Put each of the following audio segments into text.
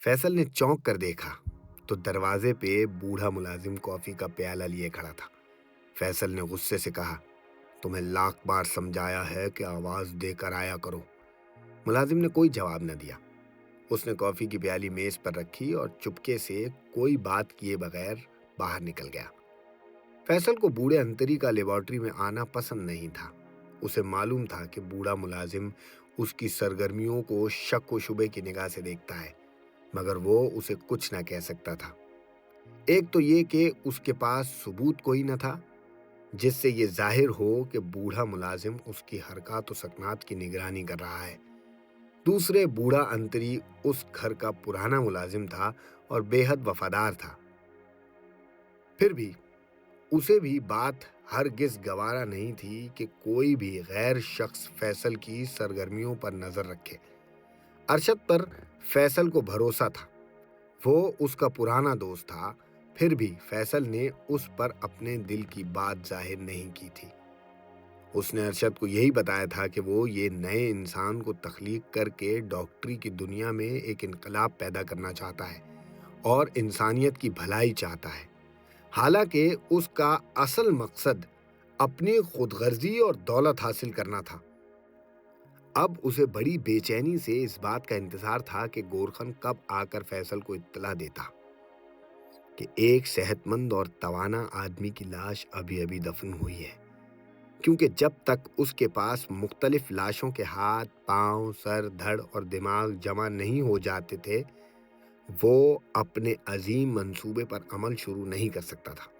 फैसल ने चौंक कर देखा तो दरवाजे पे बूढ़ा मुलाजिम कॉफी का प्याला लिए खड़ा था। फैसल ने गुस्से से कहा, तुम्हें लाख बार समझाया है कि आवाज देकर आया करो। मुलाजिम ने कोई जवाब न दिया। उसने कॉफी की प्याली मेज पर रखी और चुपके से कोई बात किए बगैर बाहर निकल गया। फैसल को बूढ़े अंतरी का लेबोरेटरी में आना पसंद नहीं था। उसे मालूम था कि बूढ़ा मुलाजिम उसकी सरगर्मियों को शक व शुबे की निगाह से देखता है, मगर वो उसे कुछ न कह सकता था। एक तो ये कि उसके पास सबूत कोई न था जिससे ये जाहिर हो कि बूढ़ा मुलाजिम उसकी हरकत व सकनात की निगरानी कर रहा है। दूसरे, बूढ़ा अंतरी उस घर का पुराना मुलाजिम था और बेहद वफादार था। फिर भी उसे भी बात हरगिज गवारा नहीं थी कि कोई भी गैर शख्स फैसल की सरगर्मियों पर नजर रखे। अरशद पर फैसल को भरोसा था। वो उसका पुराना दोस्त था। फिर भी फैसल ने उस पर अपने दिल की बात जाहिर नहीं की थी। उसने अरशद को यही बताया था कि वो ये नए इंसान को तख्लीक करके डॉक्टरी की दुनिया में एक इनकलाब पैदा करना चाहता है और इंसानियत की भलाई चाहता है। हालांकि उसका असल मकसद अपनी खुदगर्जी और दौलत हासिल करना था। अब उसे बड़ी बेचैनी से इस बात का इंतजार था कि गोरखन कब आकर फैसल को इत्तला देता कि एक सेहतमंद और तवाना आदमी की लाश अभी अभी दफन हुई है। क्योंकि जब तक उसके पास मुख्तलिफ लाशों के हाथ, पांव, सर, धड़ और दिमाग जमा नहीं हो जाते थे, वो अपने अजीम मंसूबे पर अमल शुरू नहीं कर सकता था।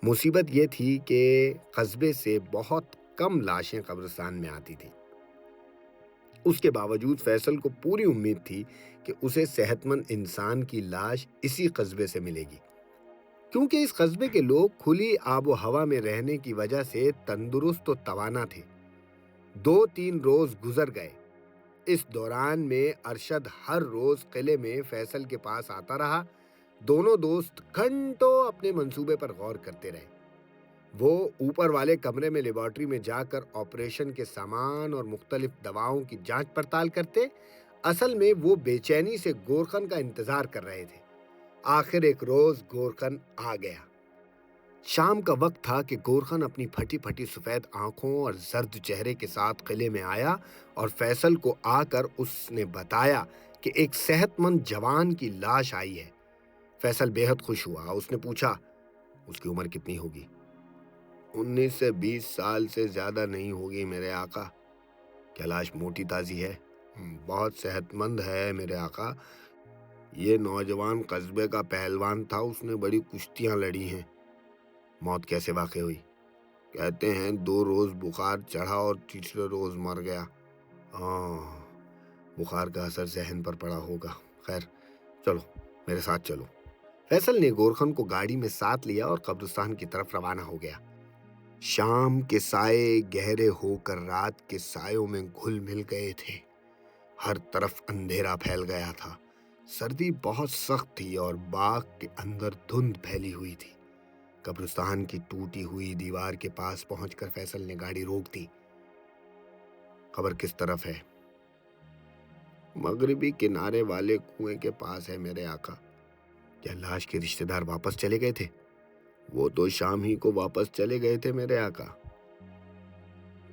मुसीबत ये थी कि कस्बे से बहुत कम लाशें कब्रिस्तान में आती थी। उसके बावजूद फैसल को पूरी उम्मीद थी कि उसे सेहतमंद इंसान की लाश इसी कस्बे से मिलेगी, क्योंकि इस कस्बे के लोग खुली आबो हवा में रहने की वजह से तंदुरुस्त और तवाना थे। 2-3 रोज गुजर गए। इस दौरान में अरशद हर रोज किले में फैसल के पास आता रहा। दोनों दोस्त घंटों अपने मंसूबे पर गौर करते रहे। वो ऊपर वाले कमरे में लेबोरेटरी में जाकर ऑपरेशन के सामान और मुख्तलिफ दवाओं की जांच पड़ताल करते। असल में वो बेचैनी से गोरखन का इंतजार कर रहे थे। आखिर एक रोज गोरखन आ गया। शाम का वक्त था कि गोरखन अपनी फटी फटी सफेद आंखों और जर्द चेहरे के साथ किले में आया और फैसल को आकर उसने बताया कि एक सेहतमंद जवान की लाश आई है। फैसल बेहद खुश हुआ। उसने पूछा, उसकी उम्र कितनी होगी? 19 से 20 साल से ज्यादा नहीं होगी मेरे आका। क्या लाश मोटी ताजी है? बहुत सेहतमंद है मेरे आका। ये नौजवान कस्बे का पहलवान था, उसने बड़ी कुश्तियां लड़ी हैं। मौत कैसे वाक़ई हुई? कहते हैं 2 रोज बुखार चढ़ा और तीसरे रोज मर गया। हाँ, बुखार का असर जहन पर पड़ा होगा। खैर, चलो मेरे साथ चलो। फैसल ने गोरखन को गाड़ी में साथ लिया और कब्रिस्तान की तरफ रवाना हो गया। शाम के साए गहरे होकर रात के सायों में घुल मिल गए थे। हर तरफ अंधेरा फैल गया था। सर्दी बहुत सख्त थी और बाग के अंदर धुंध फैली हुई थी। कब्रिस्तान की टूटी हुई दीवार के पास पहुंचकर फैसल ने गाड़ी रोक दी। कब्र किस तरफ है? मगरिबी किनारे वाले कुएं के पास है मेरे आका। क्या लाश के रिश्तेदार वापस चले गए थे? वो तो शाम ही को वापस चले गए थे मेरे आका।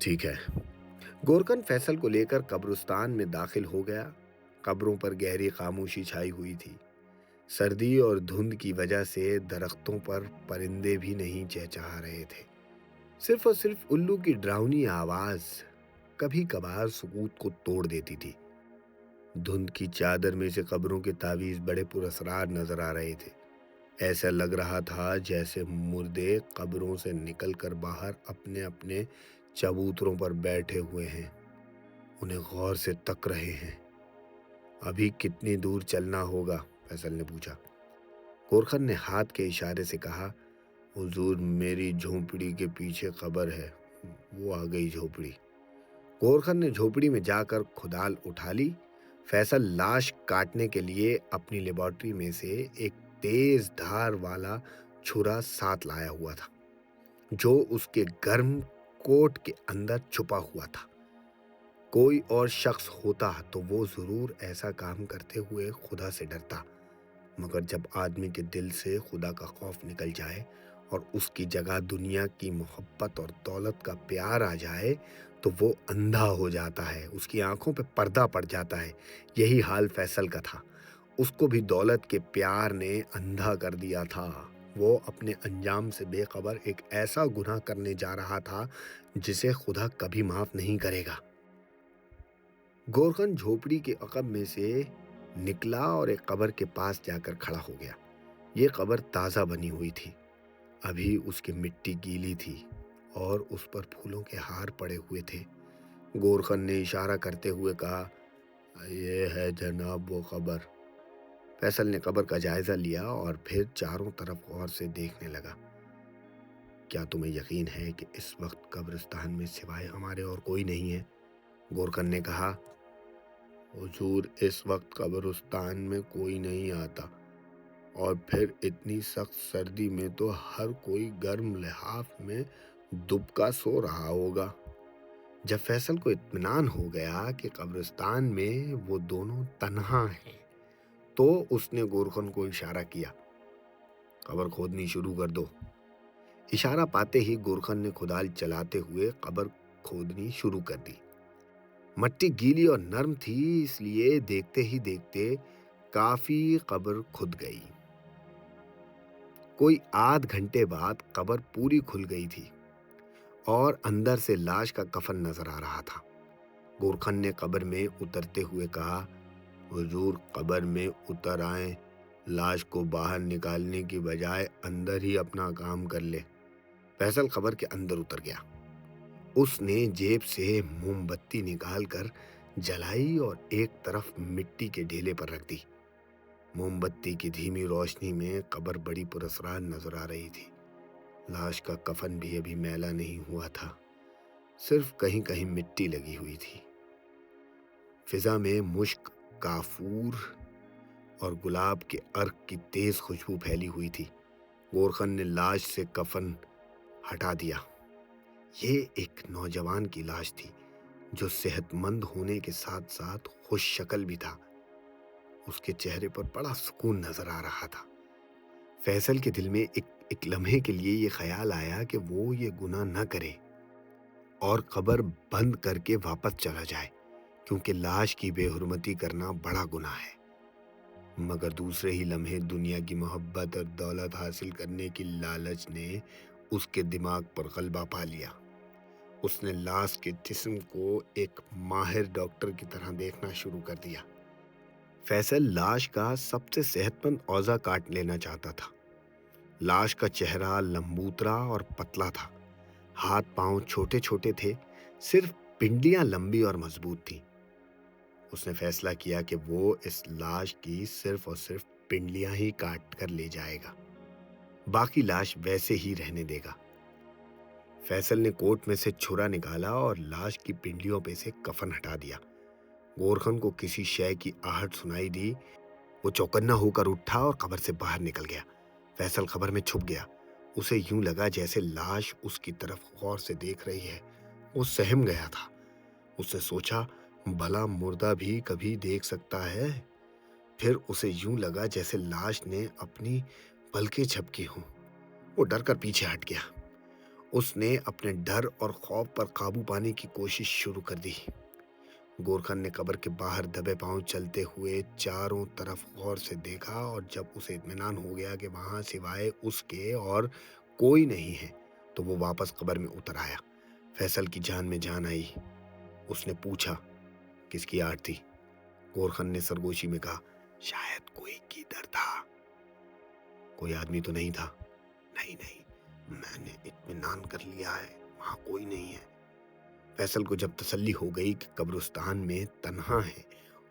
ठीक है। गोरखन फैसल को लेकर कब्रिस्तान में दाखिल हो गया। कब्रों पर गहरी खामोशी छाई हुई थी। सर्दी और धुंध की वजह से दरख्तों पर परिंदे भी नहीं चहचहा रहे थे। सिर्फ और सिर्फ उल्लू की डरावनी आवाज कभी कभार सुकूत को तोड़ देती थी। धुंध की चादर में से कब्रों के तावीज बड़े पुरअसरार नजर आ रहे थे। ऐसा लग रहा था जैसे मुर्दे कब्रों से निकलकर बाहर अपने अपने चबूतरों पर बैठे हुए हैं, उन्हें गौर से तक रहे हैं। अभी कितनी दूर चलना होगा? फैसल ने पूछा। गोरखन ने हाथ के इशारे से कहा, हुजूर मेरी झोंपड़ी के पीछे कब्र है, वो आ गई झोपड़ी। गोरखन ने झोपड़ी में जाकर खुदाल उठा ली। फैसल लाश काटने के लिए अपनी लेबोरेटरी में से एक तेज धार वाला छुरा साथ लाया हुआ था, जो उसके गर्म कोट के अंदर छुपा हुआ था। کوئی اور شخص ہوتا تو وہ ضرور ایسا کام کرتے ہوئے خدا سے ڈرتا، مگر جب آدمی کے دل سے خدا کا خوف نکل جائے اور اس کی جگہ دنیا کی محبت اور دولت کا پیار آ جائے تو وہ اندھا ہو جاتا ہے، اس کی آنکھوں پہ پردہ پڑ جاتا ہے۔ یہی حال فیصل کا تھا، اس کو بھی دولت کے پیار نے اندھا کر دیا تھا۔ وہ اپنے انجام سے بے خبر ایک ایسا گناہ کرنے جا رہا تھا جسے خدا کبھی معاف نہیں کرے گا۔ گورخن جھوپڑی کے عقب میں سے نکلا اور ایک قبر کے پاس جا کر کھڑا ہو گیا۔ یہ قبر تازہ بنی ہوئی تھی، ابھی اس کی مٹی گیلی تھی اور اس پر پھولوں کے ہار پڑے ہوئے تھے۔ گورخن نے اشارہ کرتے ہوئے کہا، یہ ہے جناب وہ قبر۔ فیصل نے قبر کا جائزہ لیا اور پھر چاروں طرف غور سے دیکھنے لگا۔ کیا تمہیں یقین ہے کہ اس وقت قبرستان میں سوائے ہمارے اور کوئی نہیں ہے؟ گورخن نے کہا، حضور اس وقت قبرستان میں کوئی نہیں آتا، اور پھر اتنی سخت سردی میں تو ہر کوئی گرم لحاف میں دبکا سو رہا ہوگا۔ جب فیصل کو اطمینان ہو گیا کہ قبرستان میں وہ دونوں تنہا ہیں تو اس نے گورخن کو اشارہ کیا، قبر کھودنی شروع کر دو۔ اشارہ پاتے ہی گورخن نے کھدال چلاتے ہوئے قبر کھودنی شروع کر دی۔ مٹی گیلی اور نرم تھی، اس لیے دیکھتے ہی دیکھتے کافی قبر کھد گئی۔ کوئی آدھ گھنٹے بعد قبر پوری کھل گئی تھی اور اندر سے لاش کا کفن نظر آ رہا تھا۔ گورخن نے قبر میں اترتے ہوئے کہا، حضور قبر میں اتر آئیں، لاش کو باہر نکالنے کی بجائے اندر ہی اپنا کام کر لے۔ فیصل قبر کے اندر اتر گیا۔ اس نے جیب سے موم بتی نکال کر جلائی اور ایک طرف مٹی کے ڈھیلے پر رکھ دی۔ موم بتی کی دھیمی روشنی میں قبر بڑی پراسرار نظر آ رہی تھی۔ لاش کا کفن بھی ابھی میلا نہیں ہوا تھا، صرف کہیں کہیں مٹی لگی ہوئی تھی۔ فضا میں مشک، کافور اور گلاب کے عرق کی تیز خوشبو پھیلی ہوئی تھی۔ گورخن نے لاش سے کفن ہٹا دیا۔ یہ ایک نوجوان کی لاش تھی جو صحت مند ہونے کے ساتھ ساتھ خوش شکل بھی تھا۔ اس کے چہرے پر بڑا سکون نظر آ رہا تھا۔ فیصل کے دل میں ایک لمحے کے لیے یہ خیال آیا کہ وہ یہ گناہ نہ کرے اور قبر بند کر کے واپس چلا جائے، کیونکہ لاش کی بے حرمتی کرنا بڑا گناہ ہے۔ مگر دوسرے ہی لمحے دنیا کی محبت اور دولت حاصل کرنے کی لالچ نے اس کے دماغ پر غلبہ پا لیا۔ اس نے لاش کے جسم کو ایک ماہر ڈاکٹر کی طرح دیکھنا شروع کر دیا۔ فیصل لاش کا سب سے صحت مند اوزا کاٹ لینا چاہتا تھا۔ لاش کا چہرہ لمبوترا اور پتلا تھا، ہاتھ پاؤں چھوٹے چھوٹے تھے، صرف پنڈلیاں لمبی اور مضبوط تھیں۔ اس نے فیصلہ کیا کہ وہ اس لاش کی صرف اور صرف پنڈلیاں ہی کاٹ کر لے جائے گا، باقی لاش ویسے ہی رہنے دے گا۔ فیصل نے کوٹ میں سے چھرا نکالا اور لاش کی پنڈلیوں پہ سے کفن ہٹا دیا۔ گورخن کو کسی شے کی آہٹ سنائی دی، وہ چوکنا ہو کر اٹھا اور قبر سے باہر نکل گیا۔ فیصل قبر میں چھپ گیا، اسے یوں لگا جیسے لاش اس کی طرف غور سے دیکھ رہی ہے۔ وہ سہم گیا تھا۔ اس نے سوچا، بھلا مردہ بھی کبھی دیکھ سکتا ہے؟ پھر اسے یوں لگا جیسے لاش نے اپنی پلکیں جھپکی ہوں۔ وہ ڈر کر پیچھے ہٹ گیا۔ اس نے اپنے ڈر اور خوف پر قابو پانے کی کوشش شروع کر دی۔ گورخن نے قبر کے باہر دبے پاؤں چلتے ہوئے چاروں طرف غور سے دیکھا، اور جب اسے اطمینان ہو گیا کہ وہاں سوائے اس کے اور کوئی نہیں ہے تو وہ واپس قبر میں اتر آیا۔ فیصل کی جان میں جان آئی۔ اس نے پوچھا، کس کی آٹ تھی؟ گورخن نے سرگوشی میں کہا، شاید کوئی کیدر تھا۔ کوئی آدمی تو نہیں تھا؟ نہیں، میں نے اطمینان کر لیا ہے، وہاں کوئی نہیں ہے۔ فیصل کو جب تسلی ہو گئی کہ قبرستان میں تنہا ہے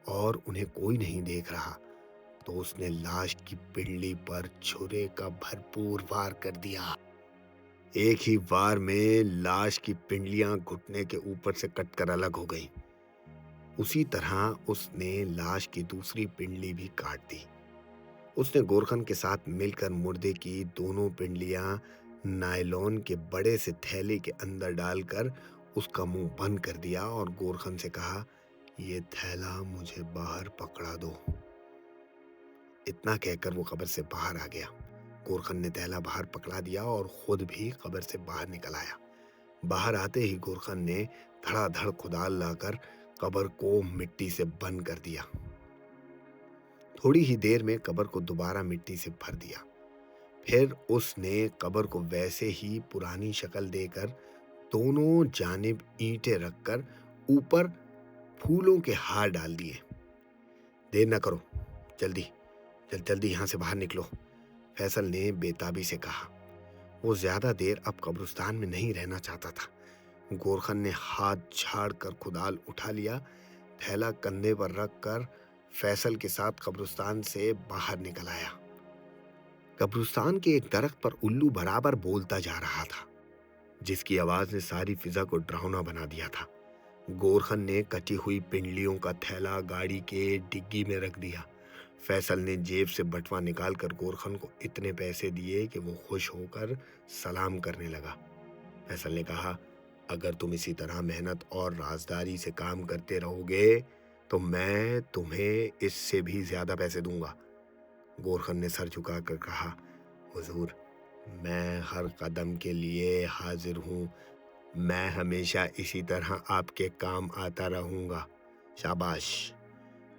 اور انہیں کوئی نہیں دیکھ رہا تو اس نے لاش کی پنڈلی پر چھرے کا بھرپور وار کر دیا۔ ایک ہی وار میں لاش کی پنڈلیاں گھٹنے کے اوپر سے کٹ کر الگ ہو گئیں۔ اسی طرح اس نے لاش کی دوسری پنڈلی بھی کاٹ دی۔ اس نے گورخن کے ساتھ مل کر مردے کی دونوں پنڈلیاں نائلون کے بڑے سے تھیلے کے اندر ڈال کر اس کا منہ بند کر دیا اور گورخن سے کہا، یہ تھیلا مجھے باہر پکڑا دو۔ اتنا کہہ کر وہ قبر سے باہر آ گیا۔ گورخن نے تھیلا باہر پکڑا دیا اور خود بھی قبر سے باہر نکل آیا۔ باہر آتے ہی گورخن نے دھڑا دھڑ کدال لا کر قبر کو مٹی سے بند کر دیا۔ تھوڑی ہی دیر میں قبر کو دوبارہ مٹی سے بھر دیا۔ پھر اس نے قبر کو ویسے ہی پرانی شکل دے کر دونوں جانب اینٹیں رکھ کر اوپر پھولوں کے ہار ڈال دیے۔ دیر نہ کرو، جلدی یہاں سے باہر نکلو، فیصل نے بےتابی سے کہا۔ وہ زیادہ دیر اب قبرستان میں نہیں رہنا چاہتا تھا۔ گورخن نے ہاتھ جھاڑ کر کدال اٹھا لیا، تھیلا کندھے پر رکھ کر فیصل کے ساتھ قبرستان سے باہر نکل آیا۔ قبرستان کے ایک درخت پر الو برابر بولتا جا رہا تھا، جس کی آواز نے ساری فضا کو ڈراؤنا بنا دیا تھا۔ گورخن نے کٹی ہوئی پنڈلیوں کا تھیلا گاڑی کے ڈگی میں رکھ دیا۔ فیصل نے جیب سے بٹوا نکال کر گورخن کو اتنے پیسے دیے کہ وہ خوش ہو کر سلام کرنے لگا۔ فیصل نے کہا، اگر تم اسی طرح محنت اور رازداری سے کام کرتے رہو گے تو میں تمہیں اس سے بھی زیادہ پیسے دوں گا۔ گورخن نے سر جھکا کر کہا، حضور، میں ہر قدم کے لیے حاضر ہوں، میں ہمیشہ اسی طرح آپ کے کام آتا رہوں گا۔ شاباش،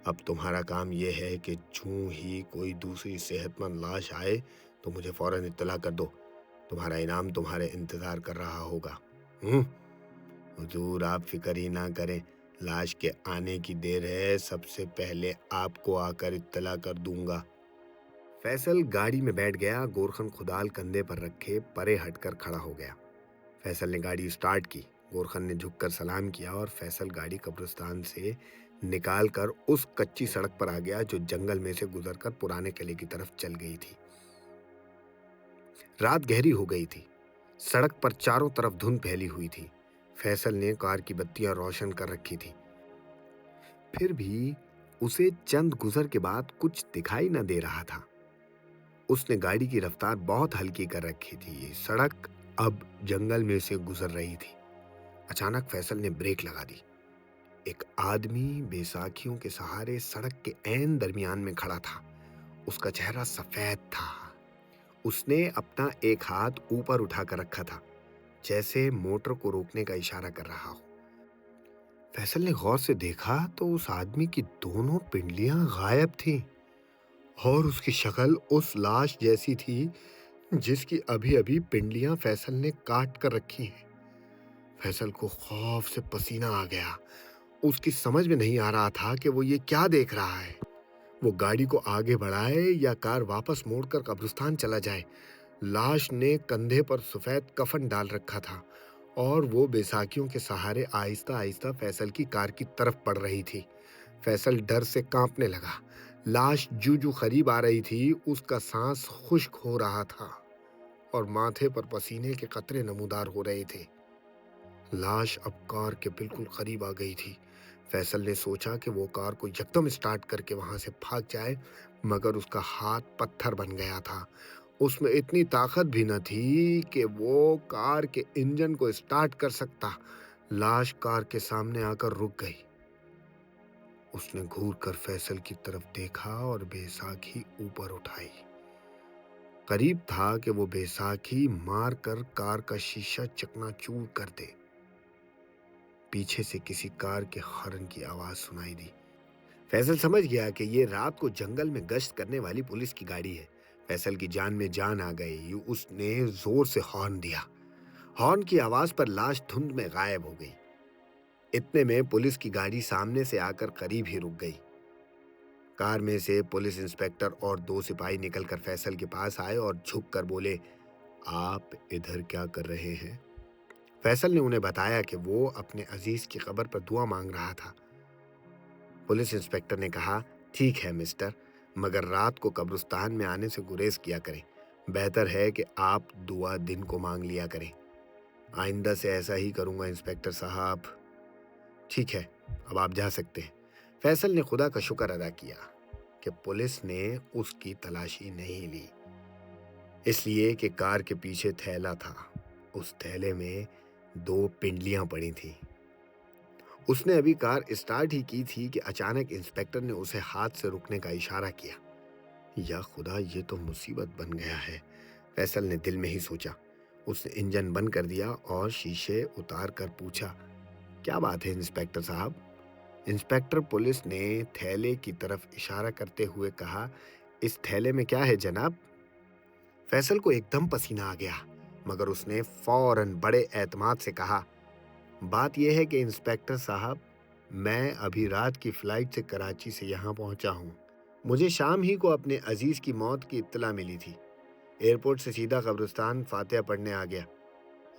اب تمہارا کام یہ ہے کہ جوں ہی کوئی دوسری صحت مند لاش آئے تو مجھے فوراً اطلاع کر دو، تمہارا انعام تمہارے انتظار کر رہا ہوگا۔ حضور، آپ فکر ہی نہ کریں، لاش کے آنے کی دیر ہے، سب سے پہلے آپ کو آ کر اطلاع کر دوں گا۔ فیصل گاڑی میں بیٹھ گیا۔ گورخن کدال کندھے پر رکھے پرے ہٹ کر کھڑا ہو گیا۔ فیصل نے گاڑی اسٹارٹ کی۔ گورخن نے جھک کر سلام کیا اور فیصل گاڑی قبرستان سے نکال کر اس کچی سڑک پر آ گیا جو جنگل میں سے گزر کر پرانے قلعے کی طرف چل گئی تھی۔ رات گہری ہو گئی تھی۔ سڑک پر چاروں طرف دھند پھیلی ہوئی تھی۔ فیصل نے کار کی بتیاں روشن کر رکھی تھی، پھر بھی اسے چند گزر کے بعد کچھ دکھائی نہ دے رہا تھا۔ اس نے گاڑی کی رفتار بہت ہلکی کر رکھی تھی۔ سڑک اب جنگل میں سے گزر رہی تھی۔ اچانک فیصل نے بریک لگا دی۔ ایک آدمی بیساکھیوں کے سہارے سڑک کے عین درمیان میں کھڑا تھا۔ اس کا چہرہ سفید تھا۔ اس نے اپنا ایک ہاتھ اوپر اٹھا کر رکھا تھا، جیسے موٹر کو روکنے کا اشارہ کر رہا ہو۔ فیصل نے غور سے دیکھا تو اس آدمی کی دونوں پنڈلیاں غائب تھیں اور اس کی شکل اس لاش جیسی تھی جس کی ابھی ابھی پنڈلیاں فیصل نے کاٹ کر رکھی ہیں۔ فیصل کو خوف سے پسینہ آ گیا۔ اس کی سمجھ میں نہیں آ رہا تھا کہ وہ یہ کیا دیکھ رہا ہے۔ وہ گاڑی کو آگے بڑھائے یا کار واپس موڑ کر قبرستان چلا جائے۔ لاش نے کندھے پر سفید کفن ڈال رکھا تھا اور وہ بیساکھیوں کے سہارے آہستہ آہستہ فیصل کی کار کی طرف بڑھ رہی تھی۔ فیصل ڈر سے کانپنے لگا۔ لاش جو قریب آ رہی تھی اس کا سانس خشک ہو رہا تھا اور ماتھے پر پسینے کے قطرے نمودار ہو رہے تھے۔ لاش اب کار کے بالکل قریب آ گئی تھی۔ فیصل نے سوچا کہ وہ کار کو یکدم اسٹارٹ کر کے وہاں سے بھاگ جائے، مگر اس کا ہاتھ پتھر بن گیا تھا۔ اس میں اتنی طاقت بھی نہ تھی کہ وہ کار کے انجن کو اسٹارٹ کر سکتا۔ لاش کار کے سامنے آ کر رک گئی۔ اس نے گھور کر فیصل کی طرف دیکھا اور بیساکھی اوپر اٹھائی۔ قریب تھا کہ وہ بیساکھی مار کر کار کا شیشہ چکنا چور کر دے۔ پیچھے سے کسی کار کے ہارن کی آواز سنائی دی۔ فیصل سمجھ گیا کہ یہ رات کو جنگل میں گشت کرنے والی پولیس کی گاڑی ہے۔ فیصل کی جان میں جان آ گئی۔ اس نے زور سے ہارن دیا۔ ہارن کی آواز پر لاش دھند میں غائب ہو گئی۔ اتنے میں پولیس کی گاڑی سامنے سے آ کر قریب ہی رک گئی۔ کار میں سے پولیس انسپکٹر اور 2 سپاہی نکل کر فیصل کے پاس آئے اور جھک کر بولے، آپ ادھر کیا کر رہے ہیں؟ فیصل نے انہیں بتایا کہ وہ اپنے عزیز کی قبر پر دعا مانگ رہا تھا۔ پولیس انسپکٹر نے کہا، ٹھیک ہے مسٹر، مگر رات کو قبرستان میں آنے سے گریز کیا کریں۔ بہتر ہے کہ آپ دعا دن کو مانگ لیا کریں۔ آئندہ سے ایسا ہی کروں گا انسپکٹر صاحب۔ ٹھیک ہے، اب آپ جا سکتے ہیں۔ فیصل نے خدا کا شکر ادا کیا کہ پولیس نے اس کی تلاشی نہیں لی، اس لیے کہ کار کے پیچھے تھیلا تھا۔ اس تھیلے میں 2 पिंडलियां पड़ी थीं। उसने अभी कार स्टार्ट ही की थी कि अचानक इंस्पेक्टर ने उसे हाथ से रुकने का इशारा किया। या खुदा, ये तो मुसीबत बन गया है, फैसल ने दिल में ही सोचा। उसने इंजन बंद कर दिया और शीशे उतार कर पूछा, क्या बात है इंस्पेक्टर साहब? इंस्पेक्टर पुलिस ने थैले की तरफ इशारा करते हुए कहा, इस थैले में क्या है जनाब? फैसल को एकदम पसीना आ गया, मगर उसने फौरन बड़े एतमाद से कहा, बात यह है कि इंस्पेक्टर साहब, मैं अभी रात की फ्लाइट से कराची से यहाँ पहुँचा हूँ। मुझे शाम ही को अपने अजीज की मौत की इत्तला मिली थी। एयरपोर्ट से सीधा कब्रिस्तान फातिहा पढ़ने आ गया।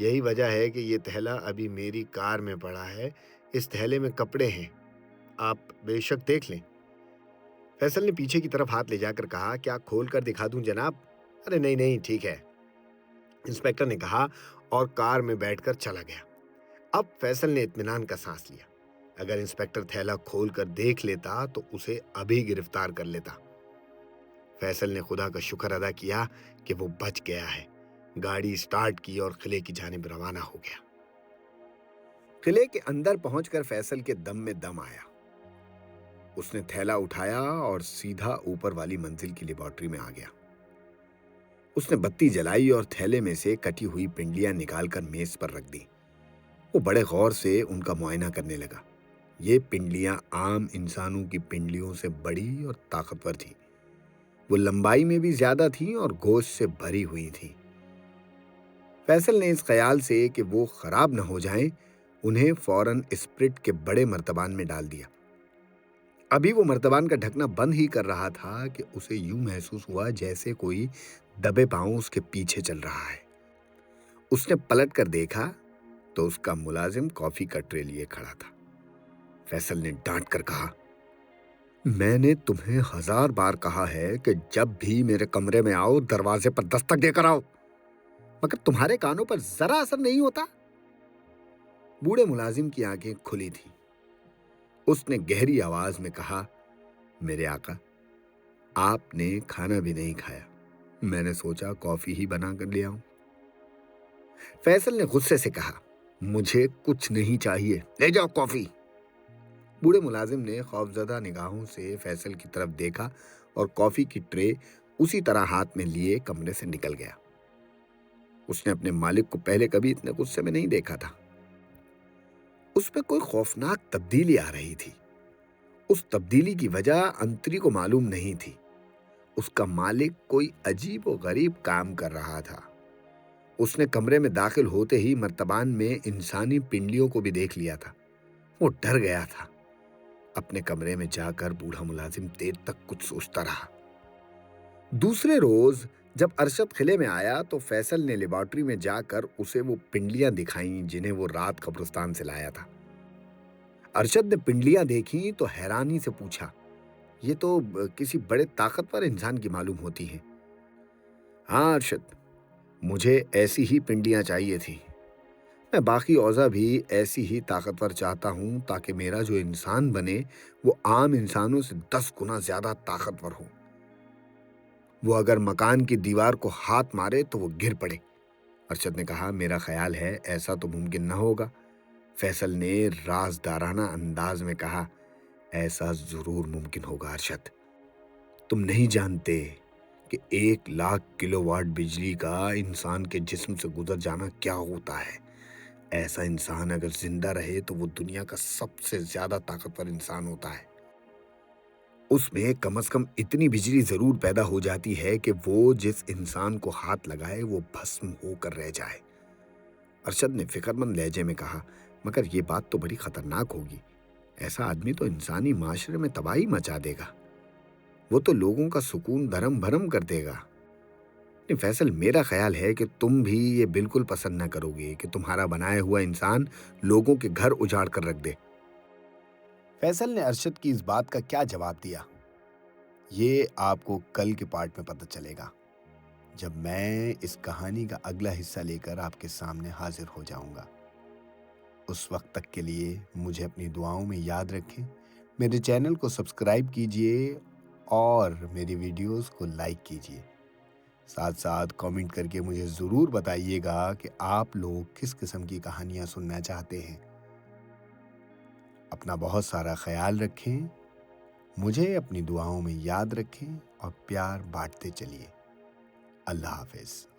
यही वजह है कि ये थैला अभी मेरी कार में पड़ा है। इस थैले में कपड़े हैं, आप बेशक देख लें। फैसल ने पीछे की तरफ हाथ ले जाकर कहा, क्या खोल कर दिखा दूं जनाब? अरे नहीं नहीं, ठीक है, इंस्पेक्टर ने कहा और कार में बैठकर चला गया। अब फैसल ने इत्मीनान का सांस लिया। अगर इंस्पेक्टर थैला खोल कर देख लेता तो उसे अभी गिरफ्तार कर लेता। फैसल ने खुदा का शुक्र अदा किया कि वो बच गया है। गाड़ी स्टार्ट की और किले की जानिब रवाना हो गया। किले के अंदर पहुंचकर फैसल के दम में दम आया। उसने थैला उठाया और सीधा ऊपर वाली मंजिल की लेबॉर्ट्री में आ गया। उसने बत्ती जलाई और थैले में से कटी हुई पिंडलियां निकालकर मेज पर रख दी। वो बड़े गौर से उनका मुआयना करने लगा। ये पिंडलियां आम इंसानों की पिंडलियों से बड़ी और ताकतवर थी। वो लंबाई में भी ज्यादा थी और गोश्त से भरी हुई थी। फैसल ने इस ख्याल से कि वो खराब न हो जाएं, उन्हें फौरन स्प्रिट के बड़े मर्तबान में डाल दिया। अभी वो मर्तबान का ढकना बंद ही कर रहा था कि उसे यूं महसूस हुआ जैसे कोई दबे पांव उसके पीछे चल रहा है। उसने पलट कर देखा तो उसका मुलाजिम कॉफी का ट्रे लिए खड़ा था। फैसल ने डांट कर कहा, मैंने तुम्हें 1000 बार कहा है कि जब भी मेरे कमरे में आओ दरवाजे पर दस्तक देकर आओ, मगर तुम्हारे कानों पर जरा असर नहीं होता। बूढ़े मुलाजिम की आंखें खुली थी। उसने गहरी आवाज में कहा, मेरे आका, आपने खाना भी नहीं खाया, मैंने सोचा कॉफी ही बना कर ले आऊं। फैसल ने गुस्से से कहा, मुझे कुछ नहीं चाहिए, ले जाओ कॉफी। बूढ़े मुलाजिम ने खौफजदा निगाहों से फैसल की तरफ देखा और कॉफी की ट्रे उसी तरह हाथ में लिए कमरे से निकल गया। उसने अपने मालिक को पहले कभी इतने गुस्से में नहीं देखा था। उसमें कोई खौफनाक तब्दीली आ रही थी। उस तब्दीली की वजह अंतरी को मालूम नहीं थी। उसका मालिक कोई अजीब और गरीब काम कर रहा था। उसने कमरे में दाखिल होते ही मर्तबान में इंसानी पिंडलियों को भी देख लिया था। वो डर गया था। अपने कमरे में जाकर बूढ़ा मुलाजिम देर तक कुछ सोचता रहा। दूसरे रोज जब अरशद किले में आया तो फैसल ने लेबॉर्ट्री में जाकर उसे वो पिंडलियां दिखाईं जिन्हें वो रात कब्रिस्तान से लाया था। अरशद ने पिंडलियां देखी तो हैरानी से पूछा, ये तो किसी बड़े ताकतवर इंसान की मालूम होती हैं। हाँ अरशद, मुझे ऐसी ही पिंडलियां चाहिए थी। मैं बाकी औज़ा भी ऐसी ही ताकतवर चाहता हूं ताकि मेरा जो इंसान बने वो आम इंसानों से 10 गुना ज्यादा ताकतवर हो। वो अगर मकान की दीवार को हाथ मारे तो वो गिर पड़े। अरशद ने कहा, मेरा ख्याल है ऐसा तो मुमकिन न होगा। फैसल ने राजदाराना अंदाज में कहा, ऐसा जरूर मुमकिन होगा अरशद। तुम नहीं जानते कि 1 लाख किलोवाट बिजली का इंसान के जिस्म से गुजर जाना क्या होता है। ऐसा इंसान अगर जिंदा रहे तो वो दुनिया का सबसे ज्यादा ताकतवर इंसान होता है। उसमें कम से कम इतनी बिजली जरूर पैदा हो जाती है कि वो जिस इंसान को हाथ लगाए वो भस्म होकर रह जाए। अरशद ने फिक्रमंद लहजे में कहा, मगर ये बात तो बड़ी खतरनाक होगी। ऐसा आदमी तो इंसानी माशरे में तबाही मचा देगा। वो तो लोगों का सुकून धर्म भरम कर देगा। फैसल, मेरा ख्याल है कि तुम भी ये बिल्कुल पसंद न करोगे कि तुम्हारा बनाया हुआ इंसान लोगों के घर उजाड़ कर रख दे। फैसल ने अरशद की इस बात का क्या जवाब दिया, ये आपको कल के पार्ट में पता चलेगा, जब मैं इस कहानी का अगला हिस्सा लेकर आपके सामने हाजिर हो जाऊंगा। उस वक्त तक के लिए मुझे अपनी दुआओं में याद रखें। मेरे चैनल को सब्सक्राइब कीजिए और मेरी वीडियोस को लाइक कीजिए। साथ साथ कमेंट करके मुझे ज़रूर बताइएगा कि आप लोग किस किस्म की कहानियाँ सुनना चाहते हैं। अपना बहुत सारा ख्याल रखें, मुझे अपनी दुआओं में याद रखें और प्यार बांटते चलिए। अल्लाह हाफ़िज़।